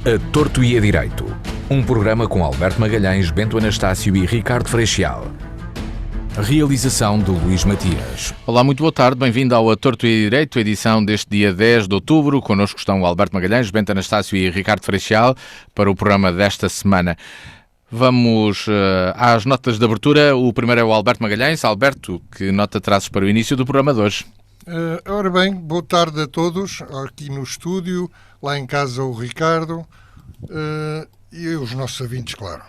A Torto e a Direito, um programa com Alberto Magalhães, Bento Anastácio e Ricardo Freixal. Realização de Luís Matias. Olá, muito boa tarde, bem-vindo ao A Torto e a Direito, edição deste dia 10 de outubro. Connosco estão o Alberto Magalhães, Bento Anastácio e Ricardo Freixal para o programa desta semana. Vamos às notas de abertura. O primeiro é o Alberto Magalhães. Alberto, que nota trazes para o início do programa de hoje? Ora bem, boa tarde a todos, aqui no estúdio, lá em casa o Ricardo e os nossos ouvintes, claro.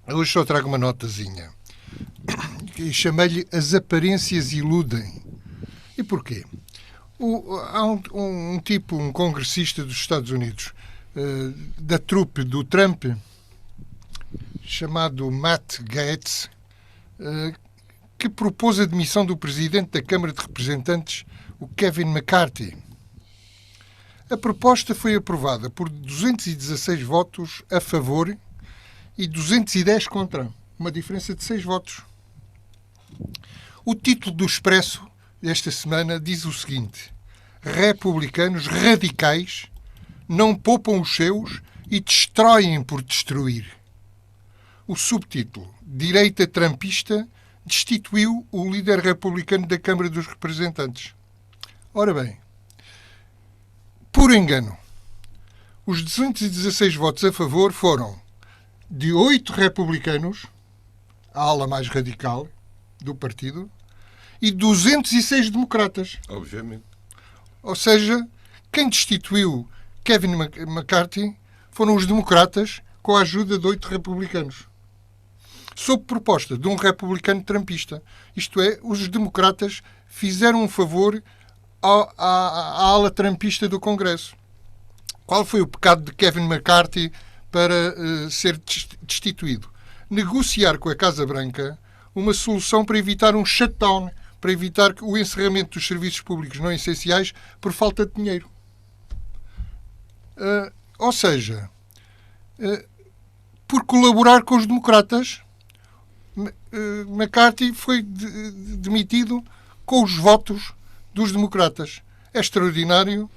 Hoje só trago uma notazinha. E chamei-lhe As Aparências Iludem. E porquê? Há um congressista dos Estados Unidos, da trupe do Trump, chamado Matt Gaetz, que propôs a demissão do presidente da Câmara de Representantes, o Kevin McCarthy. A proposta foi aprovada por 216 votos a favor e 210 contra, uma diferença de 6 votos. O título do Expresso desta semana diz o seguinte: republicanos radicais não poupam os seus e destroem por destruir. O subtítulo: direita trumpista destituiu o líder republicano da Câmara dos Representantes. Ora bem, por engano, os 216 votos a favor foram de 8 republicanos, a ala mais radical do partido, e 206 democratas. Obviamente. Ou seja, quem destituiu Kevin McCarthy foram os democratas com a ajuda de 8 republicanos. Sob proposta de um republicano trumpista. Isto é, os democratas fizeram um favor à ala trumpista do Congresso. Qual foi o pecado de Kevin McCarthy para ser destituído? Negociar com a Casa Branca uma solução para evitar um shutdown, para evitar o encerramento dos serviços públicos não essenciais por falta de dinheiro. Ou seja, por colaborar com os democratas, McCarthy foi demitido com os votos dos democratas. É extraordinário.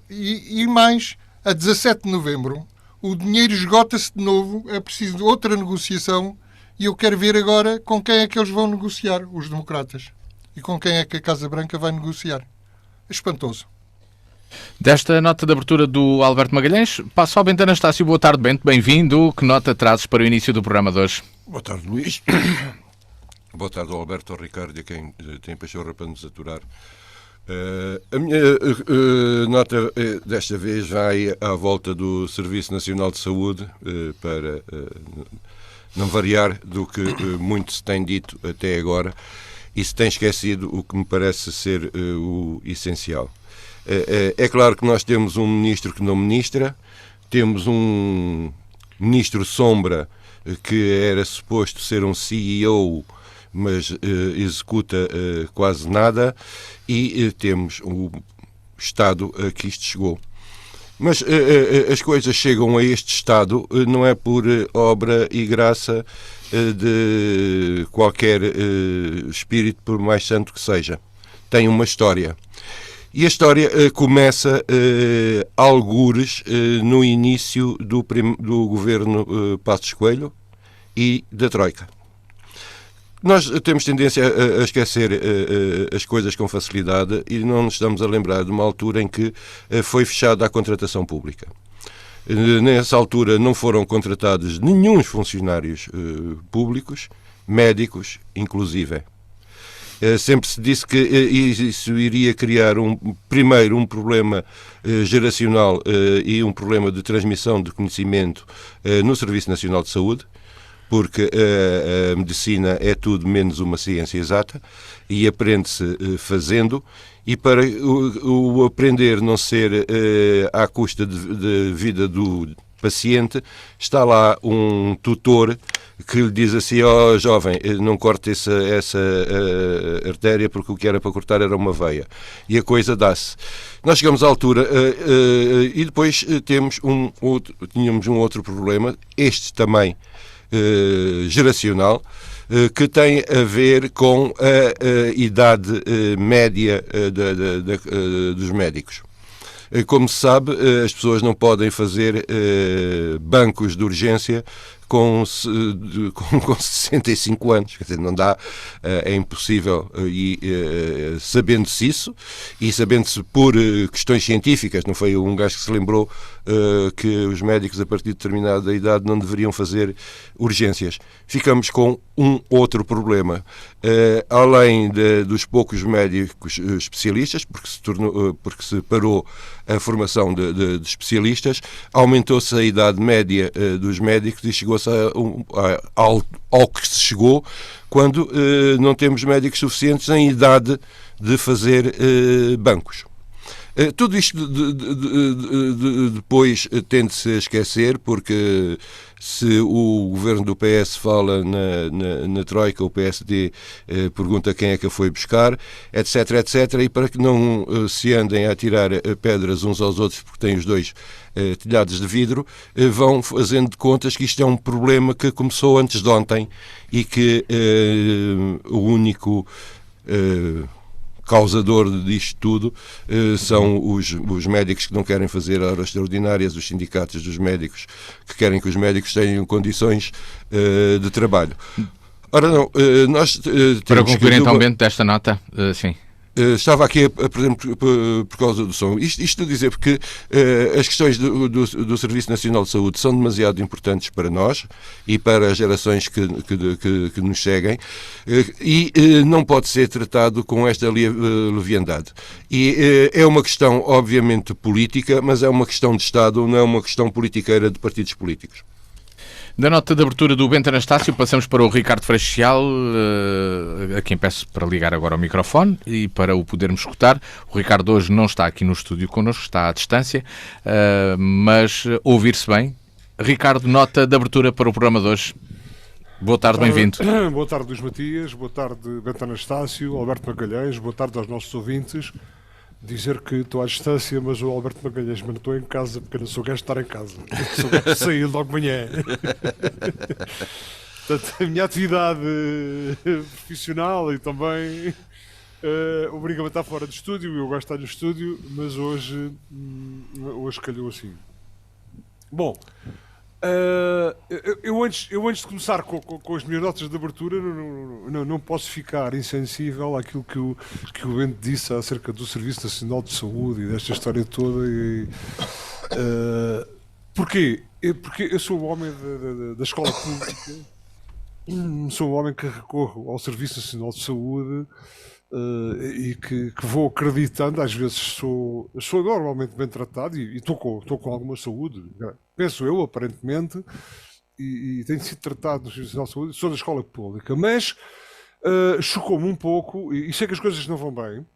E mais, a 17 de novembro, o dinheiro esgota-se de novo, é preciso de outra negociação e eu quero ver agora com quem é que eles vão negociar, os democratas. E com quem é que a Casa Branca vai negociar. É espantoso. Desta nota de abertura do Alberto Magalhães, passo ao Bento Anastácio. Boa tarde, Bento. Bem-vindo. Que nota trazes para o início do programa de hoje? Boa tarde, Luís. Boa tarde ao Alberto, ao Ricardo e a quem tem pachorra para nos aturar. A minha nota desta vez vai à volta do Serviço Nacional de Saúde, para não variar do que muito se tem dito até agora e se tem esquecido o que me parece ser o essencial. É claro que nós temos um ministro que não ministra, temos um ministro sombra que era suposto ser um CEO, mas executa quase nada, e temos o estado a que isto chegou. Mas as coisas chegam a este estado não é por obra e graça de qualquer espírito, por mais santo que seja. Tem uma história. E a história começa algures no início do governo Passos Coelho e da Troika. Nós temos tendência a esquecer as coisas com facilidade e não nos estamos a lembrar de uma altura em que foi fechada a contratação pública. Nessa altura não foram contratados nenhum funcionários públicos, médicos, inclusive. Sempre se disse que isso iria criar primeiro um problema geracional e um problema de transmissão de conhecimento no Serviço Nacional de Saúde, porque a medicina é tudo menos uma ciência exata e aprende-se fazendo, e para o aprender não ser à custa de vida do paciente, está lá um tutor que lhe diz assim: ó jovem, não corte essa artéria porque o que era para cortar era uma veia. E a coisa dá-se. Nós chegamos à altura e depois tínhamos um outro problema, este também geracional, que tem a ver com a idade média dos médicos. Como se sabe, as pessoas não podem fazer bancos de urgência com 65 anos, quer dizer, não dá, é impossível, e sabendo-se isso, e sabendo-se por questões científicas, não foi um gajo que se lembrou que os médicos a partir de determinada idade não deveriam fazer urgências. Ficamos com um outro problema, além dos poucos médicos especialistas, porque se parou a formação de especialistas, aumentou-se a idade média dos médicos e chegou-se ao que se chegou quando não temos médicos suficientes em idade de fazer bancos. Tudo isto depois tende-se a esquecer, porque se o governo do PS fala na Troika, o PSD pergunta quem é que a foi buscar, etc, etc, e para que não se andem a tirar pedras uns aos outros, porque têm os dois telhados de vidro, vão fazendo de contas que isto é um problema que começou antes de ontem e que o único causador disto tudo são os médicos que não querem fazer horas extraordinárias, os sindicatos dos médicos que querem que os médicos tenham condições de trabalho. Ora não, nós temos para concluir então, Bento, desta nota, sim. Estava aqui, por exemplo, por causa do som. Isto a dizer porque as questões do Serviço Nacional de Saúde são demasiado importantes para nós e para as gerações que nos seguem, e não pode ser tratado com esta leviandade. E é uma questão, obviamente, política, mas é uma questão de Estado, não é uma questão politiqueira de partidos políticos. Da nota de abertura do Bento Anastácio, passamos para o Ricardo Freixal, a quem peço para ligar agora o microfone e para o podermos escutar. O Ricardo hoje não está aqui no estúdio connosco, está à distância, mas ouvir-se bem. Ricardo, nota de abertura para o programa de hoje. Boa tarde, bem-vindo. Boa tarde, Luís Matias, boa tarde, Bento Anastácio, Alberto Magalhães, boa tarde aos nossos ouvintes. Dizer que estou à distância, mas o Alberto Magalhães, mas não estou em casa porque eu não sou gajo de estar em casa. Sou gajo de sair logo de manhã. Portanto, a minha atividade profissional e também obriga-me a estar fora do estúdio. Eu gosto de estar no estúdio, mas hoje calhou assim. Bom, eu antes de começar com as minhas notas de abertura não posso ficar insensível àquilo que o Bento disse acerca do Serviço Nacional de Saúde e desta história toda. Porquê? Porque eu sou um homem da escola pública, sou um homem que recorro ao Serviço Nacional de Saúde e que vou acreditando. Às vezes sou normalmente bem tratado e estou com alguma saúde, penso eu, aparentemente, e tenho sido tratado no Serviço Nacional de Saúde. Sou da escola pública, mas chocou-me um pouco, e sei que as coisas não vão bem,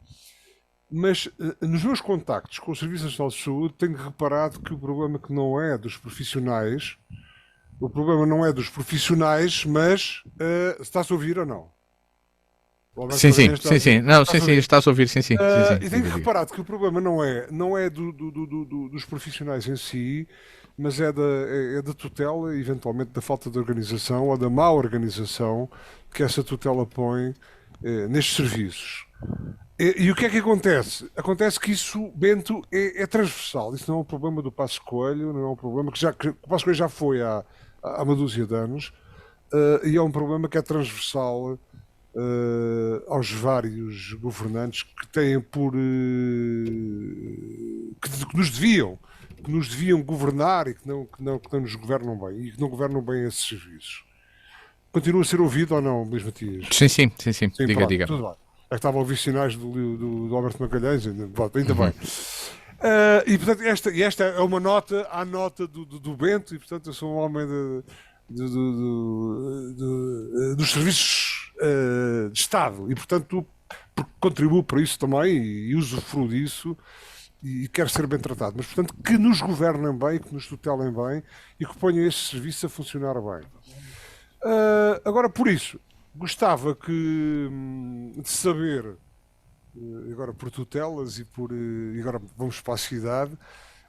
mas nos meus contactos com o Serviço Nacional de Saúde tenho reparado que o problema que não é dos profissionais, mas está-se a ouvir ou não? Sim, está-se a ouvir, sim. E tenho reparado que o problema não é dos profissionais em si, mas é da tutela, eventualmente da falta de organização ou da má organização que essa tutela põe nestes serviços. E o que é que acontece? Acontece que isso, Bento, é transversal. Isso não é um problema do Passos Coelho, não é um problema que o Passos Coelho já foi há uma dúzia de anos, e é um problema que é transversal aos vários governantes que têm que nos deviam governar e que não nos governam bem e que não governam bem esses serviços. Continua a ser ouvido ou não, Luís Matias? Sim. Diga. Tudo bem. É que estava a ouvir sinais do Alberto Magalhães, ainda bem. E portanto esta é uma nota à nota do Bento, e portanto eu sou um homem dos serviços de Estado e portanto contribuo para isso também e usufruo disso e quero ser bem tratado, mas portanto que nos governem bem, que nos tutelem bem e que ponham estes serviços a funcionar bem. Agora, por isso, gostava de saber, agora por tutelas e agora vamos para a cidade,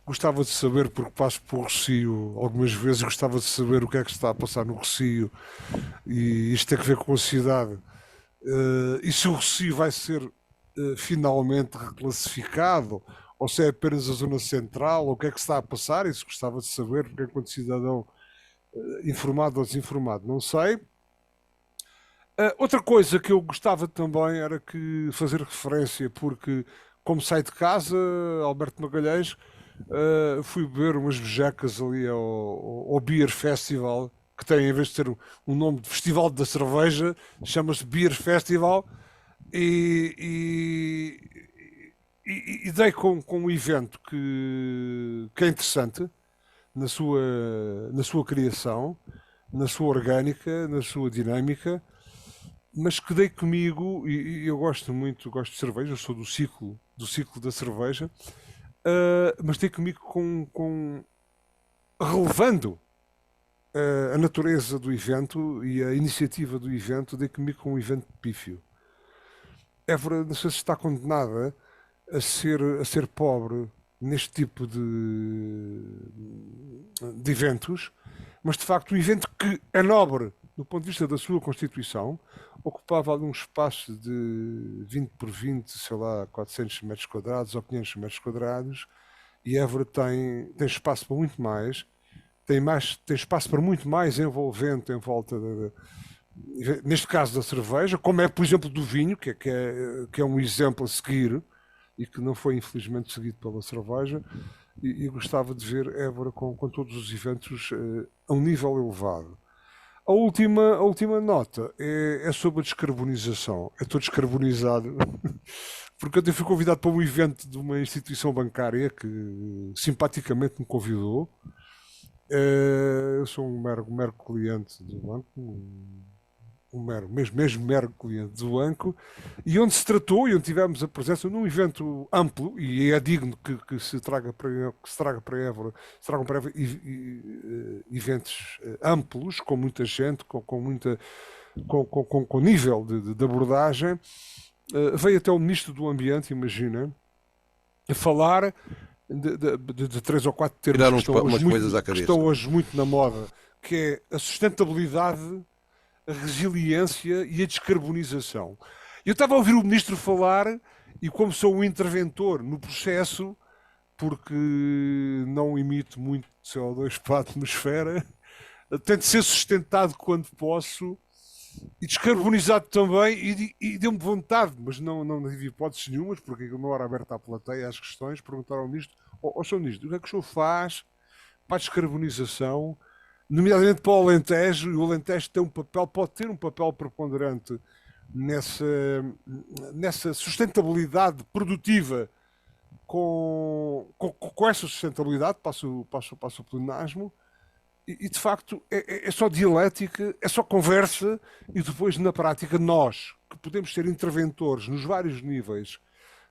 gostava de saber, porque passo por Rossio algumas vezes, gostava de saber o que é que se está a passar no Rossio, e isto tem a ver com a cidade, e se o Rossio vai ser finalmente reclassificado ou se é apenas a zona central, ou o que é que se está a passar, isso gostava de saber, porque enquanto cidadão informado ou desinformado, não sei. Outra coisa que eu gostava também era que fazer referência, porque como sai de casa, Alberto Magalhães, fui beber umas bejecas ali ao Beer Festival, que tem, em vez de ter um nome de Festival da Cerveja, chama-se Beer Festival, e dei com um evento que é interessante na sua criação, na sua orgânica, na sua dinâmica, mas que dei comigo, e eu gosto de cerveja, eu sou do ciclo da cerveja, mas dei comigo relevando a natureza do evento e a iniciativa do evento, dei comigo com um evento pífio. Évora, não sei se está condenada a ser pobre neste tipo de eventos, mas de facto um evento que é nobre do ponto de vista da sua Constituição, ocupava ali um espaço de 20 por 20, sei lá, 400 metros quadrados ou 500 metros quadrados, e Évora tem espaço para muito mais, tem espaço para muito mais envolvente em volta, neste caso da cerveja, como é, por exemplo, do vinho, que é um exemplo a seguir, e que não foi infelizmente seguido pela cerveja, e gostava de ver Évora com todos os eventos a um nível elevado. A última nota é sobre a descarbonização. Eu estou descarbonizado porque eu fui convidado para um evento de uma instituição bancária que simpaticamente me convidou. Eu sou um mero cliente do banco, mesmo mero cliente do banco, e onde se tratou e onde tivemos a presença num evento amplo, e é digno que se tragam para Évora eventos amplos, com muita gente, com nível de abordagem. Veio até o Ministro do Ambiente, imagina, a falar de 3 ou 4 termos que estão hoje muito na moda, que é a sustentabilidade, a resiliência e a descarbonização. Eu estava a ouvir o Ministro falar, e como sou um interventor no processo, porque não emito muito CO2 para a atmosfera, tento ser sustentado quando posso, e descarbonizado também, e deu-me vontade, mas não tive hipóteses nenhumas, porque uma hora aberta à plateia, às questões, perguntaram ao Ministro, Sr. Ministro, o que é que o senhor faz para a descarbonização, nomeadamente para o Alentejo, e o Alentejo pode ter um papel preponderante nessa sustentabilidade produtiva, com essa sustentabilidade, passo o pleonasmo, e de facto é só dialética, é só conversa, e depois na prática nós, que podemos ser interventores nos vários níveis,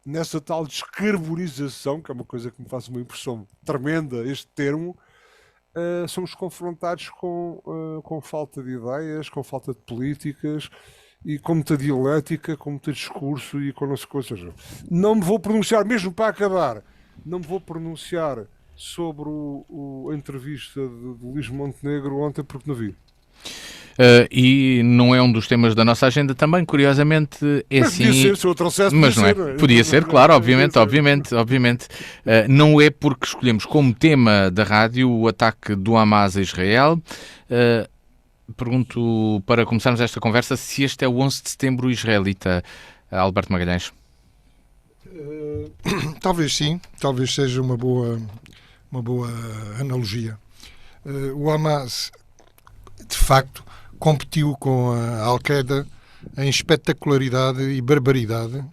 nessa tal descarbonização, que é uma coisa que me faz uma impressão tremenda, este termo, somos confrontados com falta de ideias, com falta de políticas, e com muita dialética, com muito discurso e com não sei coisas. Não me vou pronunciar, mesmo para acabar, não me vou pronunciar sobre a entrevista de Luís Montenegro ontem, porque não vi. E não é um dos temas da nossa agenda também, curiosamente é mas assim. Podia ser, se eu trouxesse, mas não é. Podia ser, claro, obviamente. Não é porque escolhemos como tema da rádio o ataque do Hamas a Israel. Pergunto, para começarmos esta conversa, se este é o 11 de setembro israelita, Alberto Magalhães. Talvez sim, talvez seja uma boa analogia. O Hamas, de facto, competiu com a Al-Qaeda em espetacularidade e barbaridade,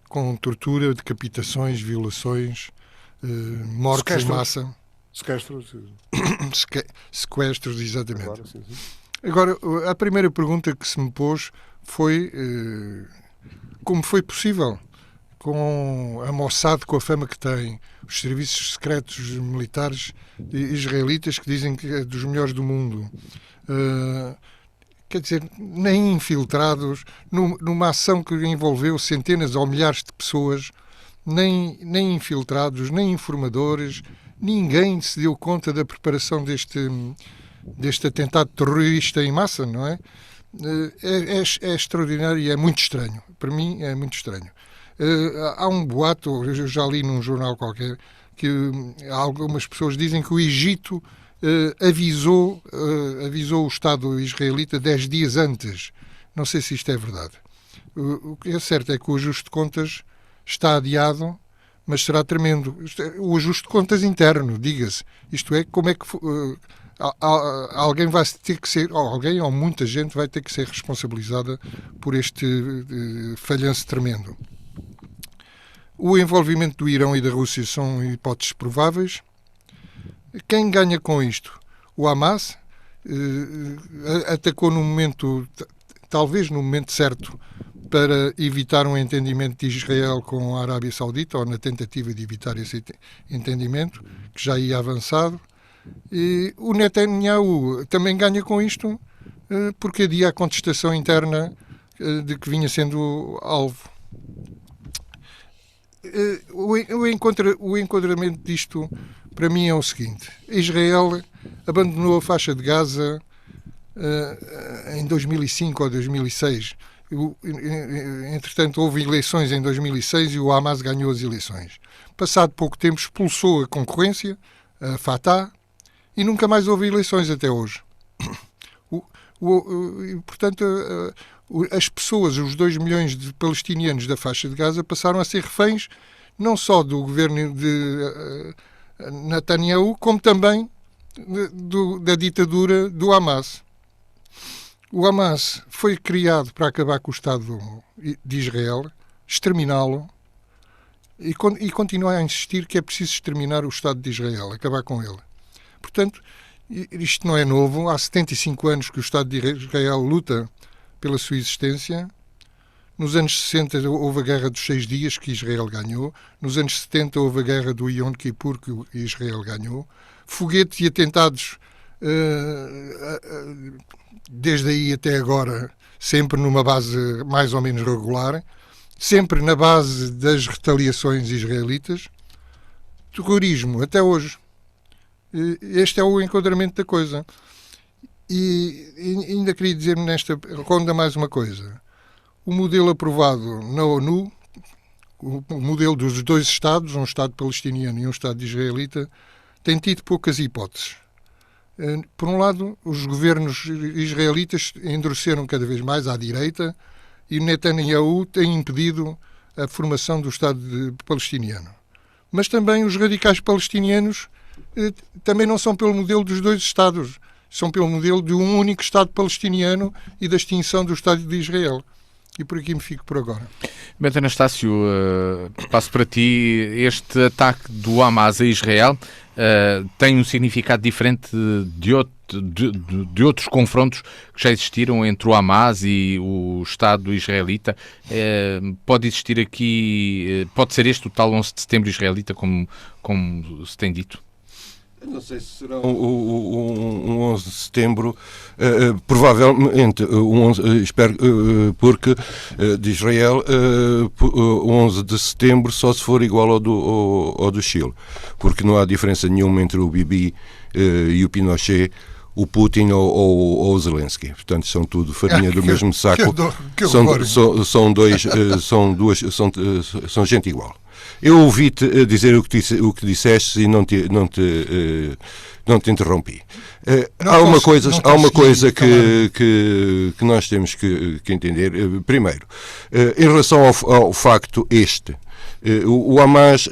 com tortura, decapitações, violações, mortes em massa. Sequestros, exatamente. Claro, sim. Agora, a primeira pergunta que se me pôs foi como foi possível, com a Mossad, com a fama que tem, os serviços secretos militares israelitas, que dizem que é dos melhores do mundo, quer dizer, nem infiltrados, numa ação que envolveu centenas ou milhares de pessoas, nem infiltrados, nem informadores, ninguém se deu conta da preparação deste atentado terrorista em massa, não é? É extraordinário e é muito estranho. Para mim é muito estranho. Há um boato, eu já li num jornal qualquer, que algumas pessoas dizem que o Egito avisou o Estado israelita 10 dias antes. Não sei se isto é verdade. O que é certo é que o ajuste de contas está adiado, mas será tremendo. O ajuste de contas interno, diga-se. Isto é, como é que alguém vai ter que ser, ou muita gente vai ter que ser responsabilizada por este falhanço tremendo. O envolvimento do Irão e da Rússia são hipóteses prováveis. Quem ganha com isto? O Hamas atacou no momento, talvez no momento certo, para evitar um entendimento de Israel com a Arábia Saudita, ou na tentativa de evitar esse entendimento, que já ia avançado. E o Netanyahu também ganha com isto, porque adia a contestação interna de que vinha sendo alvo. O enquadramento disto, para mim, é o seguinte. Israel abandonou a faixa de Gaza em 2005 ou 2006. Entretanto, houve eleições em 2006 e o Hamas ganhou as eleições. Passado pouco tempo, expulsou a concorrência, a Fatah, e nunca mais houve eleições até hoje. Portanto, as pessoas, os 2 milhões de palestinianos da faixa de Gaza, passaram a ser reféns não só do governo de Netanyahu, como também da ditadura do Hamas. O Hamas foi criado para acabar com o Estado de Israel, exterminá-lo, e continua a insistir que é preciso exterminar o Estado de Israel, acabar com ele. Portanto, isto não é novo. Há 75 anos que o Estado de Israel luta pela sua existência. Nos anos 60 houve a Guerra dos 6 Dias, que Israel ganhou. Nos anos 70 houve a Guerra do Yom Kippur, que Israel ganhou. Foguetes e atentados, desde aí até agora, sempre numa base mais ou menos regular, sempre na base das retaliações israelitas. Terrorismo, até hoje. Este é o enquadramento da coisa. E ainda queria dizer nesta ronda mais uma coisa. O modelo aprovado na ONU, o modelo dos 2 Estados, um Estado palestiniano e um Estado israelita, tem tido poucas hipóteses. Por um lado, os governos israelitas endureceram cada vez mais à direita e Netanyahu tem impedido a formação do Estado palestiniano. Mas também os radicais palestinianos também não são pelo modelo dos 2 Estados, são pelo modelo de um único Estado palestiniano e da extinção do Estado de Israel. E por aqui me fico por agora. Bento Anastácio, passo para ti. Este ataque do Hamas a Israel tem um significado diferente de outros confrontos que já existiram entre o Hamas e o Estado israelita. Pode existir aqui, pode ser este o tal 11 de setembro israelita, como se tem dito? Não sei se será um 11 de setembro, provavelmente, espero, porque de Israel, o 11 de setembro só se for igual ao do Chile, porque não há diferença nenhuma entre o Bibi e o Pinochet, o Putin ou o Zelensky. Portanto, são tudo farinha do mesmo saco. São gente igual. Eu ouvi-te dizer o que disseste e não te interrompi. Há uma coisa que nós temos que entender. Primeiro, em relação ao facto o Hamas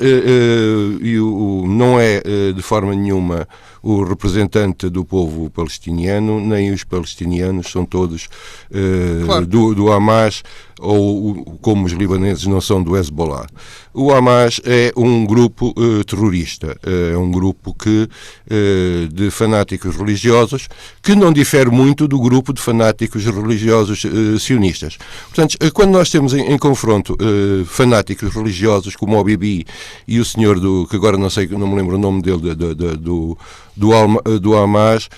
não é de forma nenhuma o representante do povo palestiniano, nem os palestinianos são todos claro, do Hamas, ou como os libaneses não são do Hezbollah. O Hamas é um grupo terrorista, é um grupo de fanáticos religiosos que não difere muito do grupo de fanáticos religiosos sionistas. Portanto, quando nós temos em confronto fanáticos religiosos como o Bibi e o senhor que agora não me lembro o nome dele, do Hamas,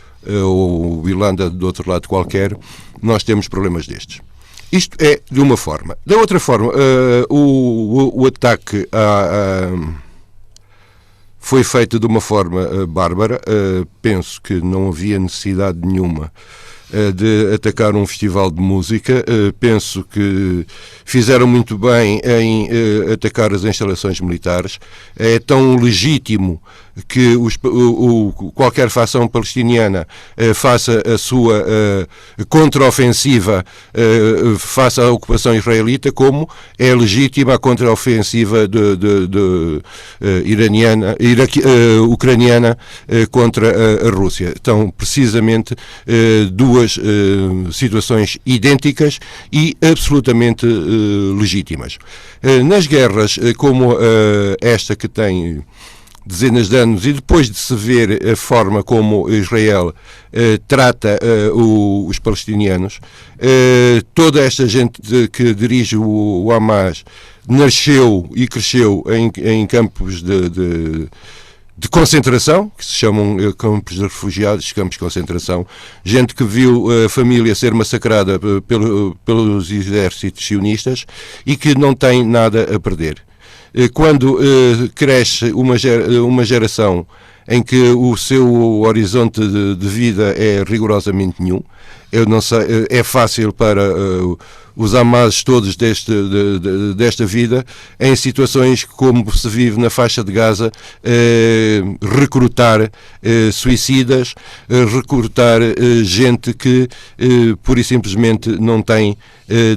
ou o Irlanda do outro lado qualquer, nós temos problemas destes. Isto é de uma forma. Da outra forma, o ataque foi feito de uma forma bárbara. Penso que não havia necessidade nenhuma de atacar um festival de música. Penso que fizeram muito bem em atacar as instalações militares. É tão legítimo que qualquer facção palestiniana faça a sua contraofensiva face à ocupação israelita, como é legítima a contraofensiva ucraniana contra a Rússia. Então, precisamente, duas situações idênticas e absolutamente legítimas. Nas guerras como esta, que tem dezenas de anos, e depois de se ver a forma como Israel trata os palestinianos, toda esta gente que dirige o Hamas nasceu e cresceu em campos de concentração, que se chamam campos de refugiados, campos de concentração, gente que viu a família ser massacrada pelos exércitos sionistas e que não tem nada a perder. Quando cresce uma geração em que o seu horizonte de vida é rigorosamente nenhum, eu não sei, é fácil para os Hamas todos desta vida, em situações como se vive na faixa de Gaza, recrutar suicidas, recrutar gente que pura e simplesmente não tem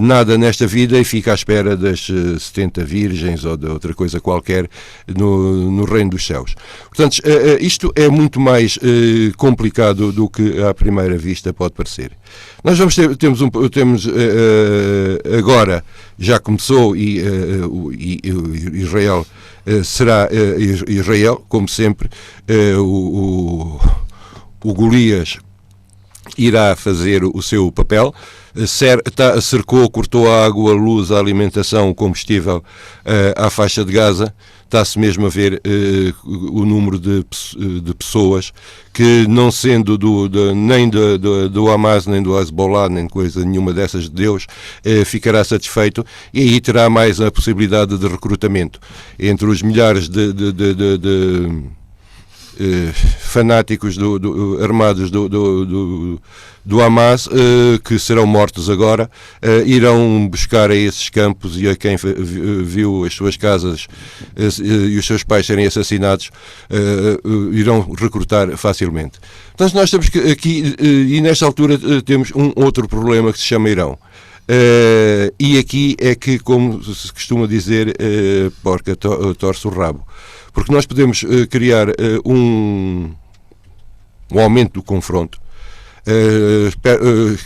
nada nesta vida e fica à espera das 70 virgens ou de outra coisa qualquer no reino dos céus. Portanto, isto é muito mais complicado do que à primeira vista pode parecer. Nós temos agora, já começou, e Israel será Israel, como sempre. O Golias irá fazer o seu papel, cercou, cortou a água, a luz, a alimentação, o combustível à faixa de Gaza. Está-se mesmo a ver o número de pessoas que, não sendo nem do Hamas, nem do Hezbollah, nem coisa nenhuma dessas de Deus, ficará satisfeito, e aí terá mais a possibilidade de recrutamento. Entre os milhares de fanáticos armados do Hamas, que serão mortos agora, irão buscar a esses campos, e a quem viu as suas casas e os seus pais serem assassinados, irão recrutar facilmente. Portanto, nós temos aqui, e nesta altura temos um outro problema que se chama Irão. E aqui é que, como se costuma dizer, porca torce o rabo. Porque nós podemos criar um aumento do confronto.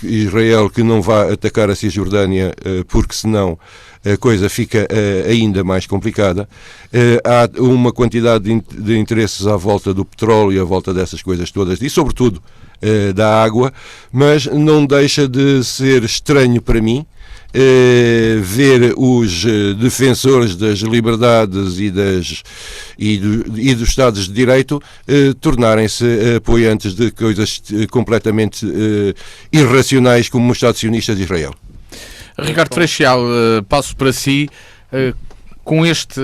Israel que não vá atacar a Cisjordânia, porque senão a coisa fica ainda mais complicada. Há uma quantidade de interesses à volta do petróleo e à volta dessas coisas todas, e sobretudo da água, mas não deixa de ser estranho para mim ver os defensores das liberdades e dos Estados de Direito tornarem-se apoiantes de coisas completamente irracionais, como o Estado sionista de Israel. Ricardo Freixal, passo para si. Com este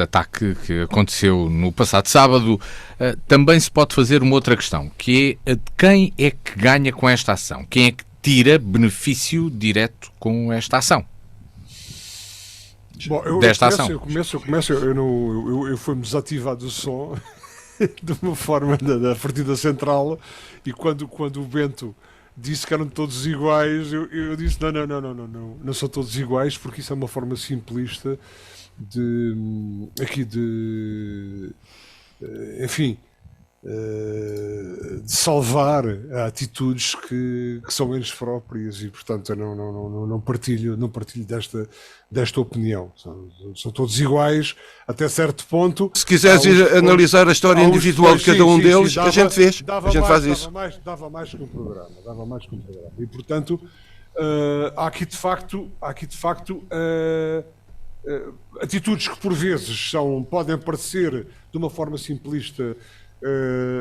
ataque que aconteceu no passado sábado, também se pode fazer uma outra questão, que é: quem é que ganha com esta ação? Quem é que tira benefício direto com esta ação? Bom, eu fui-me desativado o som de uma forma da partida central, e quando o Bento disse que eram todos iguais, eu disse não são todos iguais, porque isso é uma forma simplista de salvar atitudes que são eles próprias, e portanto eu não partilho desta opinião. São todos iguais até certo ponto. Se quiseres ir analisar a história individual de cada um deles, a gente fez, a gente faz isso. Dava mais que um programa. E portanto há aqui de facto atitudes que por vezes podem parecer de uma forma simplista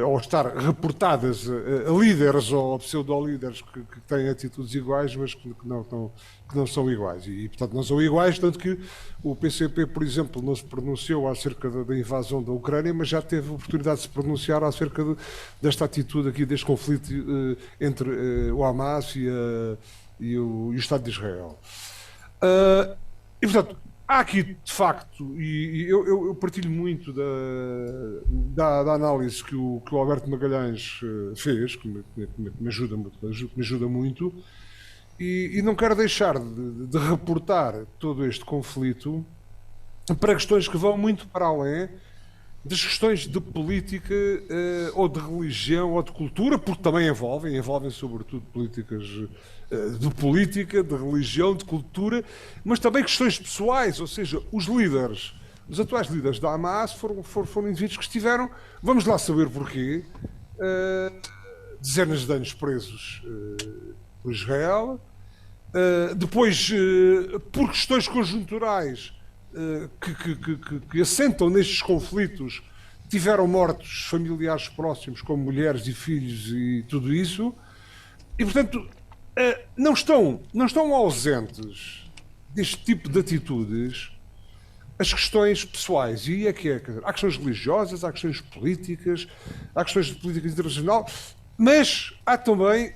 ou estar reportadas a líderes ou a pseudo-líderes que têm atitudes iguais, mas que não são iguais. E, portanto, não são iguais, tanto que o PCP, por exemplo, não se pronunciou acerca da invasão da Ucrânia, mas já teve a oportunidade de se pronunciar acerca desta atitude aqui, deste conflito entre o Hamas e o Estado de Israel. E, portanto, há aqui, de facto, e eu partilho muito da análise que o Alberto Magalhães fez, que me ajuda muito, e não quero deixar de reportar todo este conflito para questões que vão muito para além das questões de política ou de religião ou de cultura, porque também envolvem sobretudo políticas de política, de religião, de cultura, mas também questões pessoais, ou seja, os atuais líderes da Hamas foram indivíduos que estiveram, vamos lá saber porquê, dezenas de anos presos por Israel, depois por questões conjunturais que assentam nestes conflitos, tiveram mortos familiares próximos, como mulheres e filhos e tudo isso, e portanto não estão ausentes deste tipo de atitudes as questões pessoais, e há questões religiosas, há questões políticas, há questões de política internacional, mas há também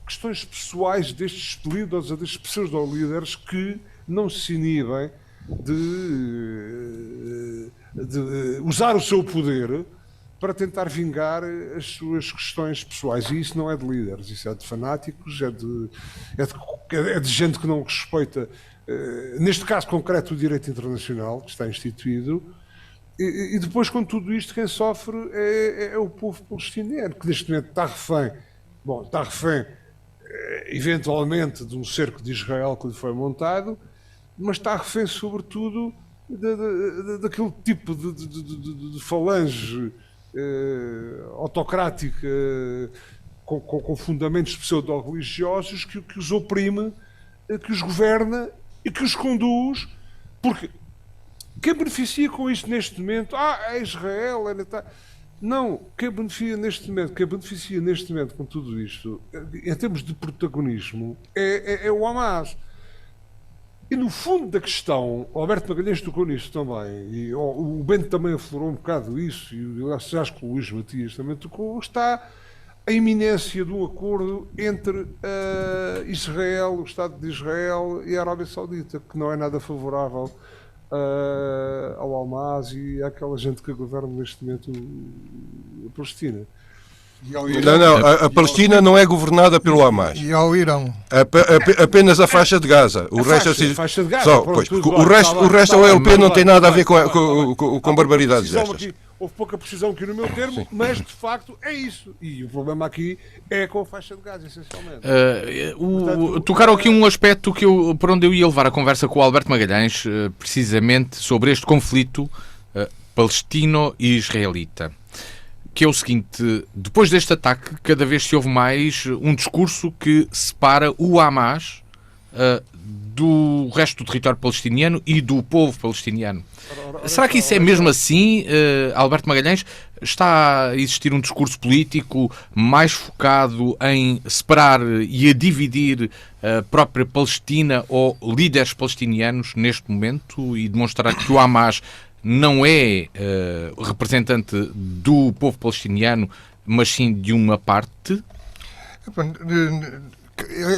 questões pessoais destes líderes ou destes pseudo-líderes que não se inibem de usar o seu poder para tentar vingar as suas questões pessoais. E isso não é de líderes, isso é de fanáticos, é de gente que não respeita, neste caso concreto, o direito internacional que está instituído. E depois, com tudo isto, quem sofre é o povo palestiniano, que neste momento está refém eventualmente de um cerco de Israel que lhe foi montado, mas está refém sobretudo daquele tipo de falange autocrática com fundamentos pseudo-religiosos que os oprime, que os governa e que os conduz, porque quem beneficia com isto neste momento? É Israel, não, quem beneficia neste momento com tudo isto, em termos de protagonismo, é o Hamas. E no fundo da questão, o Alberto Magalhães tocou nisso também, e o Bento também aflorou um bocado isso, e eu acho que o Luís Matias também tocou, está a iminência de um acordo entre Israel, o Estado de Israel e a Arábia Saudita, que não é nada favorável ao Hamas e àquela gente que governa neste momento a Palestina. Não, a Palestina não é governada pelo Hamas. E ao Irão. Apenas a faixa de Gaza. O resto faixa de Gaza. Só, pois, o resto a OLP não tem nada a ver com barbaridades destas. Houve pouca precisão aqui no meu termo, mas de facto é isso. E o problema aqui é com a faixa de Gaza, essencialmente. Tocaram aqui um aspecto por onde eu ia levar a conversa com o Alberto Magalhães, precisamente sobre este conflito palestino-israelita. Que é o seguinte: depois deste ataque, cada vez se ouve mais um discurso que separa o Hamas do resto do território palestiniano e do povo palestiniano. Será que isso é mesmo assim, Alberto Magalhães? Está a existir um discurso político mais focado em separar e a dividir a própria Palestina ou líderes palestinianos neste momento e demonstrar que o Hamas não é representante do povo palestiniano, mas sim de uma parte?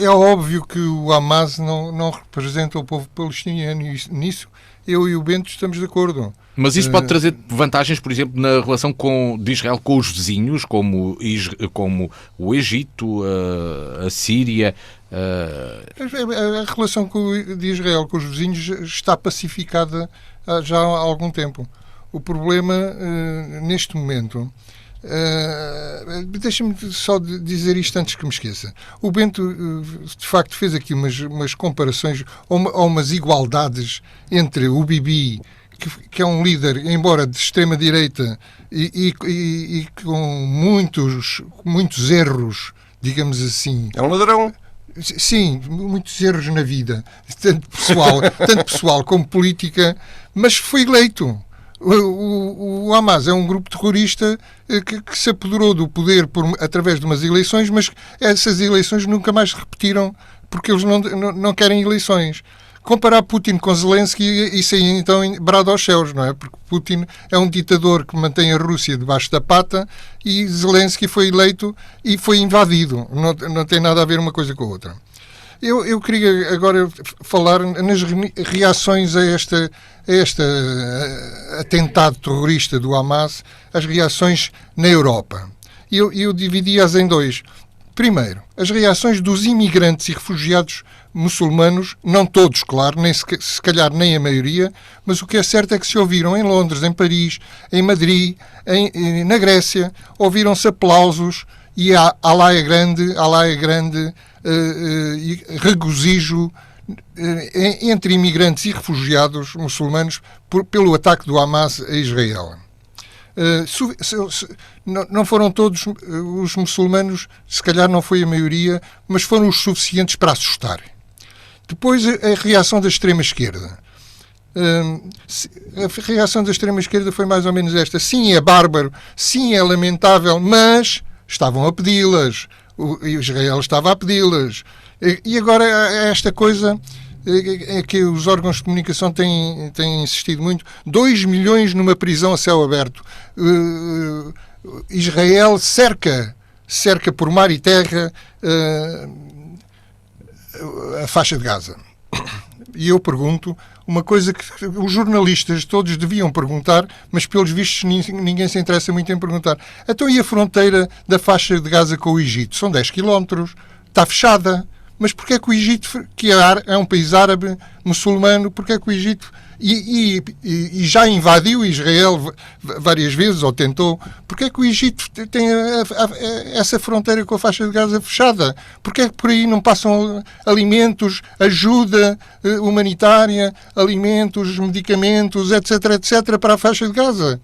É óbvio que o Hamas não representa o povo palestiniano, e nisso eu e o Bento estamos de acordo. Mas isso pode trazer vantagens, por exemplo, na relação de Israel com os vizinhos, como o Egito, a Síria. A relação de Israel com os vizinhos está pacificada já há algum tempo. O problema, neste momento, deixa-me só dizer isto antes que me esqueça. O Bento, de facto, fez aqui umas comparações ou umas igualdades entre o Bibi, que é um líder, embora de extrema-direita, e com muitos erros, digamos assim. É um ladrão. Sim, muitos erros na vida, tanto pessoal como política, mas foi eleito. O Hamas é um grupo terrorista que se apoderou do poder através de umas eleições, mas essas eleições nunca mais se repetiram porque eles não querem eleições. Comparar Putin com Zelensky, isso aí então brado aos céus, não é? Porque Putin é um ditador que mantém a Rússia debaixo da pata e Zelensky foi eleito e foi invadido. Não tem nada a ver uma coisa com a outra. Eu queria agora falar nas reações a este atentado terrorista do Hamas, as reações na Europa. Eu dividi-as em dois. Primeiro, as reações dos imigrantes e refugiados muçulmanos, não todos, claro, nem se calhar nem a maioria, mas o que é certo é que se ouviram em Londres, em Paris, em Madrid, na Grécia, ouviram-se aplausos e Alá é grande, regozijo entre imigrantes e refugiados muçulmanos pelo ataque do Hamas a Israel. Não foram todos os muçulmanos, se calhar não foi a maioria, mas foram os suficientes para assustar. Depois a reação da extrema-esquerda. A reação da extrema-esquerda foi mais ou menos esta. Sim, é bárbaro, sim, é lamentável, mas estavam a pedi-las. Israel estava a pedi-las. E agora esta coisa é que os órgãos de comunicação têm insistido muito. 2 milhões numa prisão a céu aberto. Israel cerca por mar e terra a faixa de Gaza. E eu pergunto uma coisa que os jornalistas todos deviam perguntar, mas pelos vistos ninguém se interessa muito em perguntar. Então e a fronteira da faixa de Gaza com o Egito? São 10 quilómetros, está fechada. Mas porquê é que o Egito, que é um país árabe, muçulmano, porquê é que o Egito, e já invadiu Israel várias vezes, ou tentou, porquê é que o Egito tem essa fronteira com a faixa de Gaza fechada? Porquê é que por aí não passam alimentos, ajuda humanitária, alimentos, medicamentos, etc., etc., para a faixa de Gaza?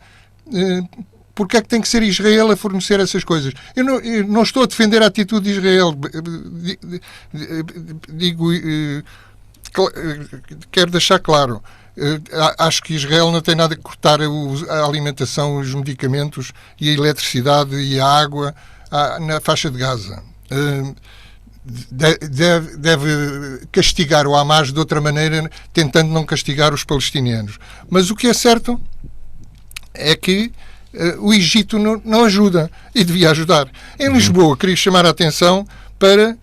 Porque é que tem que ser Israel a fornecer essas coisas? Eu não estou a defender a atitude de Israel. Quero deixar claro. Acho que Israel não tem nada que cortar a alimentação, os medicamentos e a eletricidade e a água na faixa de Gaza. Deve castigar o Hamas de outra maneira, tentando não castigar os palestinianos. Mas o que é certo é que o Egito não ajuda e devia ajudar. Em Lisboa, queria chamar a atenção para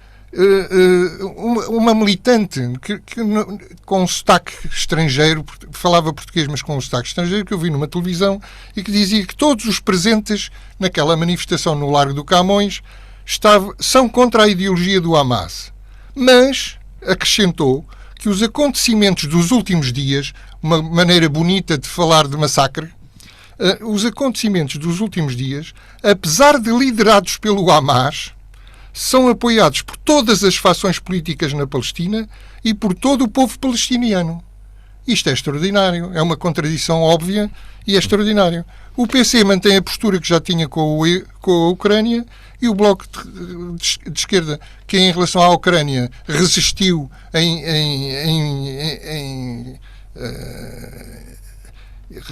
uma militante com um sotaque estrangeiro, falava português, mas com um sotaque estrangeiro, que eu vi numa televisão e que dizia que todos os presentes naquela manifestação no Largo do Camões são contra a ideologia do Hamas. Mas acrescentou que os acontecimentos dos últimos dias, uma maneira bonita de falar de massacre, os acontecimentos dos últimos dias, apesar de liderados pelo Hamas, são apoiados por todas as fações políticas na Palestina e por todo o povo palestiniano. Isto é extraordinário. É uma contradição óbvia e é extraordinário. O PC mantém a postura que já tinha com a Ucrânia e o Bloco de Esquerda, que em relação à Ucrânia resistiu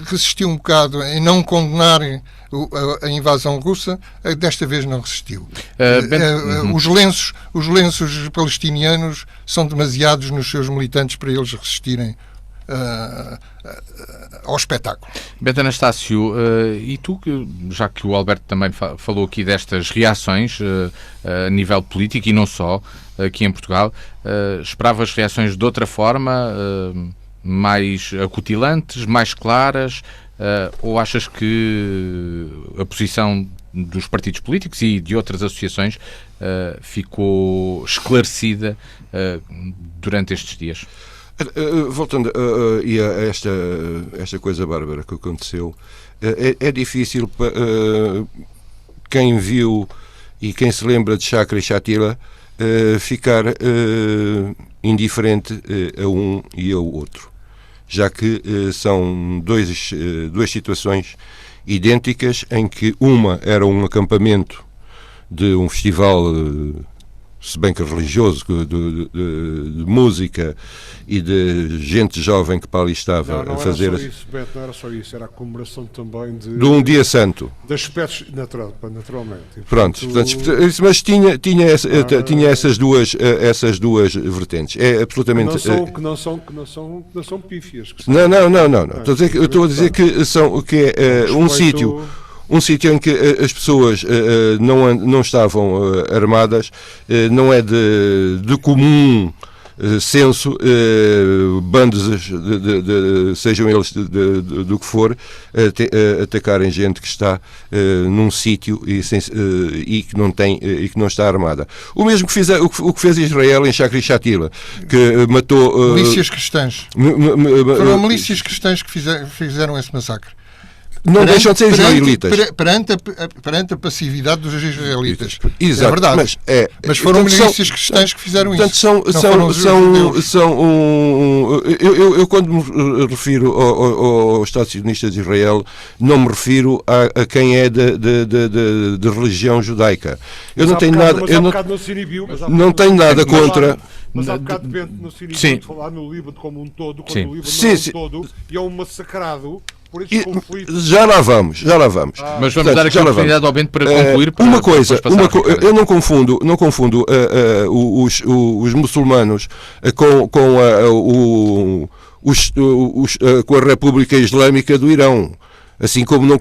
resistiu um bocado em não condenar a invasão russa, desta vez não resistiu. Os lenços palestinianos são demasiados nos seus militantes para eles resistirem ao espetáculo. Bento Anastácio, e tu, já que o Alberto também falou aqui destas reações a nível político e não só, aqui em Portugal, esperavas reações de outra forma, mais acutilantes, mais claras, ou achas que a posição dos partidos políticos e de outras associações ficou esclarecida durante estes dias? Voltando a esta coisa bárbara que aconteceu, é difícil para quem viu e quem se lembra de Chakra e Shatila ficar indiferente a um e ao outro, já que são duas situações idênticas, em que uma era um acampamento de um festival se bem que religioso, de música e de gente jovem que para ali estava a fazer. Não era só isso, Beto, não era só isso, era a comemoração também de um dia santo. De aspectos, naturalmente. E, portanto, mas tinha essas duas vertentes. É absolutamente. Que não são pífias. Estou a dizer que é um sítio em que as pessoas não estavam armadas, não é de comum senso, bandos, sejam eles do que for, atacarem gente que está num sítio e que não está armada. O mesmo o que fez Israel em Shakri Shatila, que matou milícias cristãs. Foram milícias cristãs que fizeram esse massacre. Não deixam de ser israelitas. Perante a passividade dos israelitas. Exato, é verdade. Mas foram milícias cristãs que fizeram isso. Eu quando me refiro ao Estado sionista de Israel, não me refiro a quem é de religião judaica. Eu não tenho nada. Não tenho nada contra. Mas há bocado Bento no Sinibio falar no Líbano como um todo, quando o Líbano não é um todo, e é um massacrado. Já lá vamos. Mas vamos dar aqui a oportunidade ao Bento para concluir. Eu não confundo os muçulmanos com a República Islâmica do Irão. Assim como não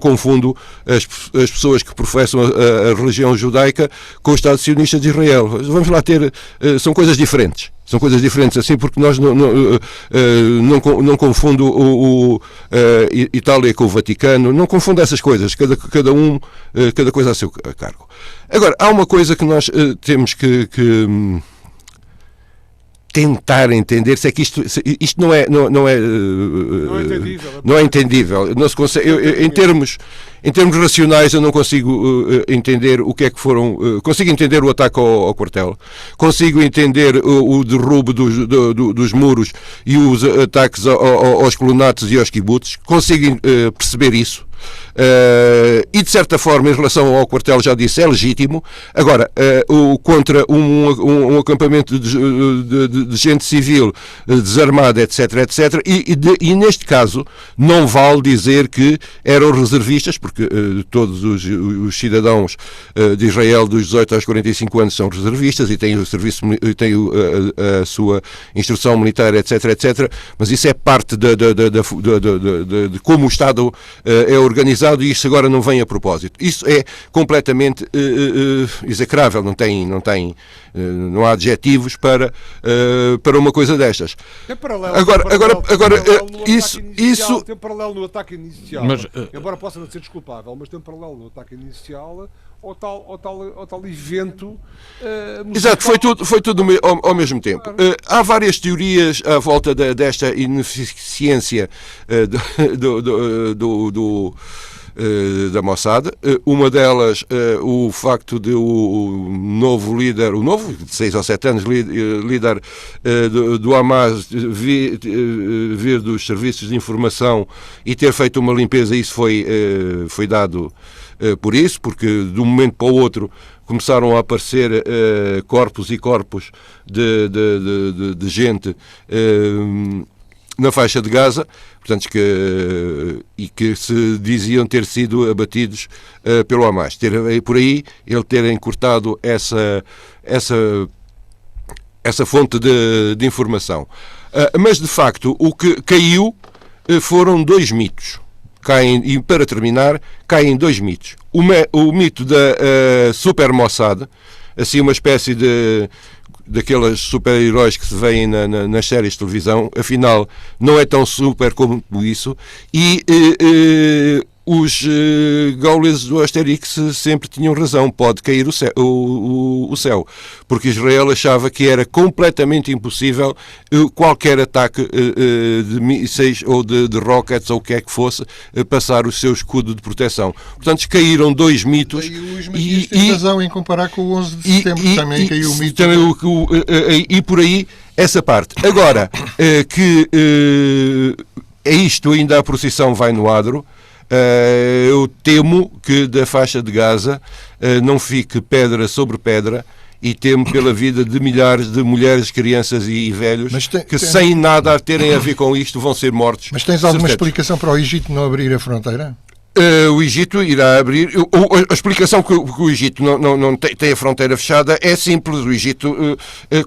confundo as pessoas que professam a religião judaica com o Estado sionista de Israel. Vamos lá ter... São coisas diferentes. São coisas diferentes, assim, porque nós não confundo Itália com o Vaticano, não confundo essas coisas, cada coisa a seu cargo. Agora, há uma coisa que nós temos que tentar entender, se é que isto não é entendível. Não se consegue, em termos racionais, eu não consigo entender o que é que foram. Consigo entender o ataque ao quartel, consigo entender o derrubo dos muros e os ataques aos colonatos e aos kibbutz, consigo perceber isso. E de certa forma, em relação ao quartel, já disse, é legítimo. Agora, contra um acampamento de gente civil desarmada, etc, e neste caso não vale dizer que eram reservistas, porque todos os cidadãos de Israel dos 18 aos 45 anos são reservistas e têm o serviço, têm a sua instrução militar, etc, mas isso é parte de como o Estado é organizado, e isto agora não vem a propósito. Isso é completamente execrável, não há adjetivos para uma coisa destas. Tem paralelo, tem paralelo no ataque inicial, mas, embora possa não ser desculpável, mas tem paralelo no ataque inicial ao tal evento. Exato, foi tudo ao mesmo tempo. Há várias teorias à volta desta ineficiência da Mossad. Uma delas, o facto de o novo, de 6 ou 7 anos, líder do Hamas vir dos serviços de informação e ter feito uma limpeza. Isso foi dado por isso, porque de um momento para o outro começaram a aparecer corpos e corpos de gente na faixa de Gaza, portanto, que se diziam ter sido abatidos pelo Hamas. Por aí ele ter encurtado essa fonte de informação. Mas, de facto, o que caiu foram 2 mitos. E, para terminar, caem 2 mitos. O mito da Super Mossad, assim uma espécie daqueles super-heróis que se veem nas séries de televisão, afinal não é tão super como isso, e os gauleses do Asterix sempre tinham razão, pode cair o céu, porque Israel achava que era completamente impossível qualquer ataque de mísseis ou de rockets ou o que é que fosse passar o seu escudo de proteção. Portanto, caíram 2 mitos. E o Luís Matias tem razão em comparar com o 11 de setembro, também caiu o mito. E por aí, essa parte. Agora, é isto, ainda a procissão vai no adro. Eu temo que da faixa de Gaza não fique pedra sobre pedra e temo pela vida de milhares de mulheres, crianças e velhos que sem nada terem a ver com isto vão ser mortos. Mas tens alguma explicação para o Egito não abrir a fronteira? O Egito irá abrir. A explicação que o Egito não tem a fronteira fechada é simples. O Egito,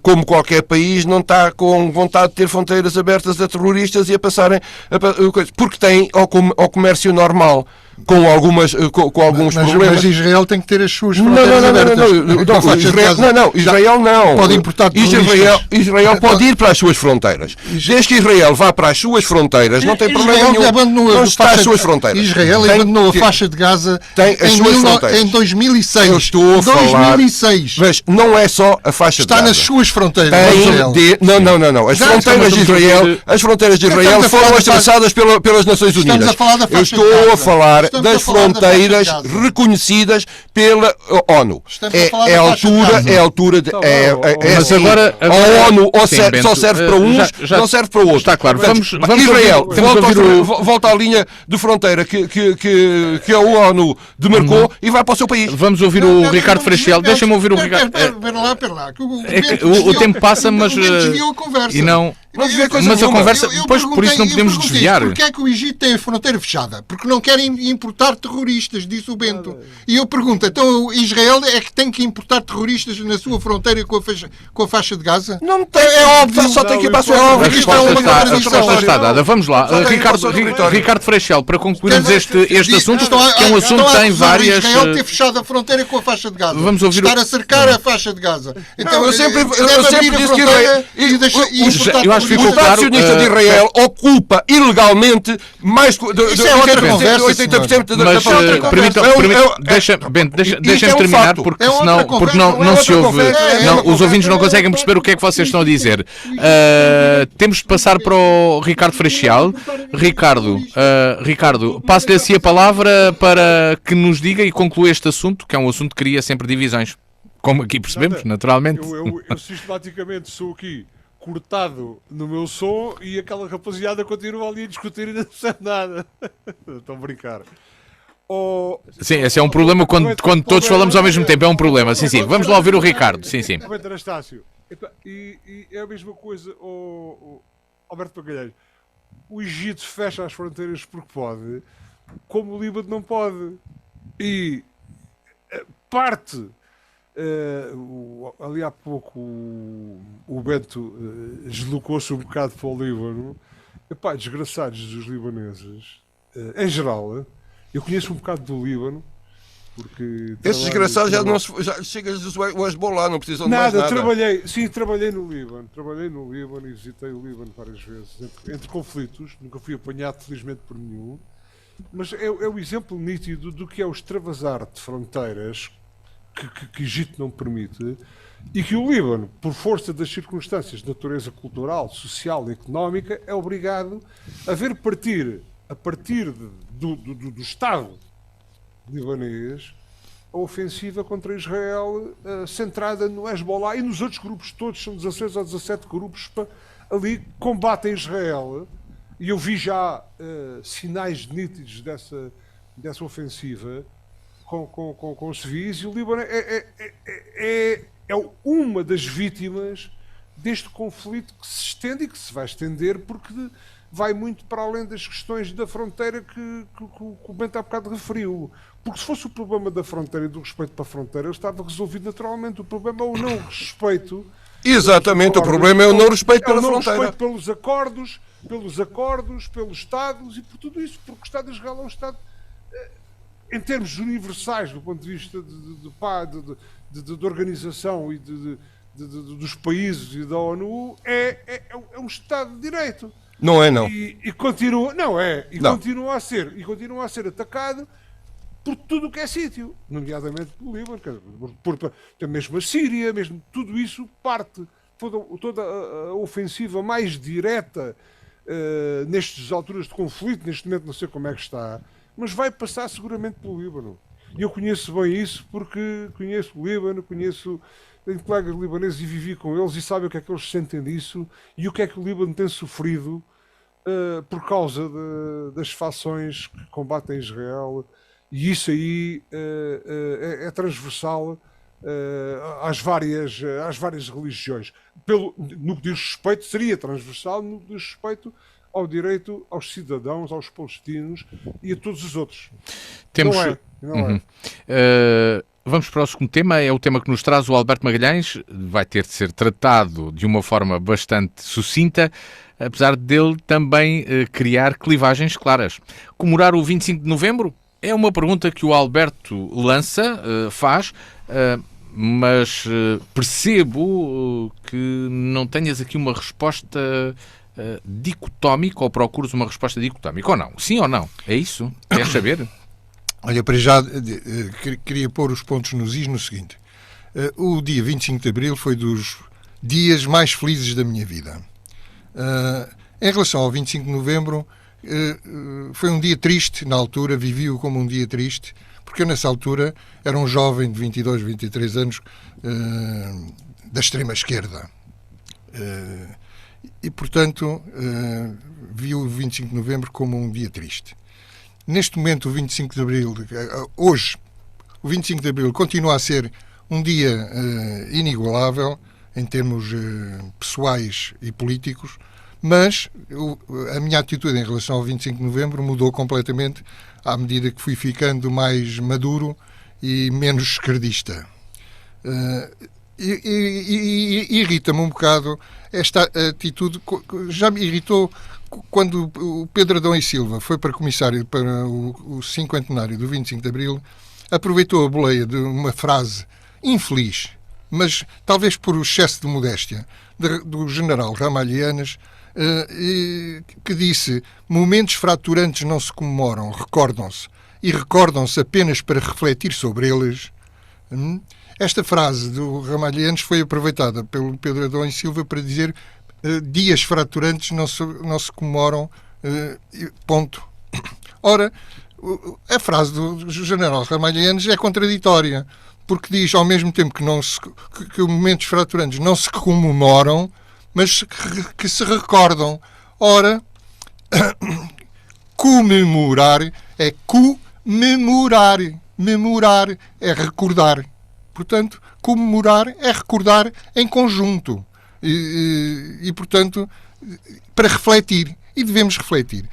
como qualquer país, não está com vontade de ter fronteiras abertas a terroristas e a passarem porque tem ao comércio normal. Com alguns problemas. Mas Israel tem que ter as suas fronteiras abertas. Israel não. Pode importar Israel pode ir para as suas fronteiras. Desde que Israel vá para as suas fronteiras, não tem problema nenhum. Não está às suas fronteiras. Israel abandonou a faixa de Gaza em 2006. Eu estou a falar. 2006. Mas não é só a faixa de Gaza. Está nas suas fronteiras. Não. As fronteiras de Israel foram traçadas pelas Nações Unidas. Eu estou a falar das fronteiras reconhecidas pela ONU. É a altura de. Mas agora a ONU só serve para uns, não serve para outros. Está claro. Vamos Israel volta à linha de fronteira que a ONU demarcou e vai para o seu país. Vamos ouvir o Ricardo Freixel. Deixa-me ouvir o Ricardo. Espera lá. O tempo passa, mas. Desviou a conversa. E não. Mas a conversa. Pois por isso não podemos desviar. Porquê é que o Egito tem a fronteira fechada? Porque não querem importar terroristas, disse o Bento. E eu pergunto, então Israel é que tem que importar terroristas na sua fronteira com a faixa de Gaza? Não tem, é óbvio, só tem que ir para a sua A resposta está dada. Vamos lá. Ricardo Freixel, para concluirmos este assunto, que é um assunto que tem várias. Israel ter fechado a fronteira com a faixa de Gaza. Vamos ouvir estar a cercar a faixa de Gaza. Então, eu sempre disse que eu acho que ficou o Estado sionista de Israel ocupa ilegalmente mais de 80% da Deixem-me terminar, porque senão não se ouve. Os ouvintes não conseguem perceber o que é que vocês estão a dizer. Temos de passar para o Ricardo Freixel. Ricardo, passo-lhe assim a palavra para que nos diga e conclua este assunto, que é um assunto que cria sempre divisões. Como aqui percebemos, naturalmente. Eu sistematicamente sou aqui cortado no meu som e aquela rapaziada continua ali a discutir e não sabe nada. Estão a brincar. Sim, esse é um problema quando todos falamos ao mesmo tempo. É um problema. Sim. Vamos lá ouvir o Ricardo. Sim. Anastácio. E é a mesma coisa, Alberto Magalhães. O Egito fecha as fronteiras porque pode, como o Líbano não pode. E parte. Ali há pouco o Bento deslocou-se um bocado para o Líbano. Epá, desgraçados dos libaneses, em geral. Eu conheço um bocado do Líbano, porque esses desgraçados já chegas o Hezbollah, não precisam de mais nada. Trabalhei no Líbano e visitei o Líbano várias vezes, entre conflitos. Nunca fui apanhado, felizmente, por nenhum. Mas é o exemplo nítido do que é o extravasar de fronteiras que o Egito não permite, e que o Líbano, por força das circunstâncias de natureza cultural, social e económica, é obrigado a ver partir, a partir do Estado libanês, a ofensiva contra Israel, centrada no Hezbollah e nos outros grupos todos. São 16 ou 17 grupos que ali combatem Israel, e eu vi já sinais nítidos dessa ofensiva com os civis, e o Líbano é uma das vítimas deste conflito que se estende e que se vai estender, porque vai muito para além das questões da fronteira que o Bento há bocado referiu. Porque se fosse o problema da fronteira e do respeito para a fronteira, ele estava resolvido naturalmente. O problema é o não respeito. Exatamente, o problema é o não respeito pela fronteira. Respeito pelos acordos, pelos Estados e por tudo isso, porque o Estado de Israel é um Estado, em termos universais, do ponto de vista de organização e dos países e da ONU, é um Estado de Direito. Não é, não. E continua, não é, e não. Continua a ser atacado por tudo o que é sítio, nomeadamente pelo Líbano, mesmo a Síria, mesmo tudo isso parte, toda a ofensiva mais direta nestas alturas de conflito, neste momento não sei como é que está, mas vai passar seguramente pelo Líbano. E eu conheço bem isso porque conheço o Líbano, tenho colegas libaneses e vivi com eles e sabem o que é que eles sentem disso e o que é que o Líbano tem sofrido por causa das fações que combatem Israel. E isso aí é transversal às várias religiões. No que diz respeito, seria transversal no que diz respeito ao direito aos cidadãos, aos palestinos e a todos os outros. Temos... Não é. Vamos para o segundo tema, é o tema que nos traz o Alberto Magalhães. Vai ter de ser tratado de uma forma bastante sucinta, apesar dele também criar clivagens claras. Comemorar o 25 de novembro? É uma pergunta que o Alberto lança, faz, mas percebo que não tenhas aqui uma resposta dicotómica, ou procuras uma resposta dicotómica, ou não? Sim ou não? É isso? Queres saber? Olha, para já queria pôr os pontos nos is no seguinte. O dia 25 de Abril foi dos dias mais felizes da minha vida. Em relação ao 25 de Novembro, foi um dia triste na altura, vivi-o como um dia triste, porque eu nessa altura era um jovem de 22, 23 anos da extrema-esquerda. E, portanto, vi o 25 de Novembro como um dia triste. Neste momento, o 25 de Abril, hoje, o 25 de Abril continua a ser um dia inigualável em termos pessoais e políticos, mas a minha atitude em relação ao 25 de Novembro mudou completamente à medida que fui ficando mais maduro e menos esquerdista. Irrita-me um bocado esta atitude, já me irritou quando o Pedro Adão e Silva foi para comissário para o cinquentenário do 25 de Abril, aproveitou a boleia de uma frase infeliz, mas talvez por excesso de modéstia, do general Ramalhianes, que disse: momentos fraturantes não se comemoram, recordam-se, e recordam-se apenas para refletir sobre eles. Esta frase do Ramalhianes foi aproveitada pelo Pedro Adão e Silva para dizer dias fraturantes não se comemoram, ponto. Ora, a frase do general Ramalhianes é contraditória, porque diz ao mesmo tempo que momentos fraturantes não se comemoram, mas que se recordam. Ora, comemorar é comemorar, memorar é recordar. Portanto, comemorar é recordar em conjunto. E, portanto, para refletir. E devemos refletir.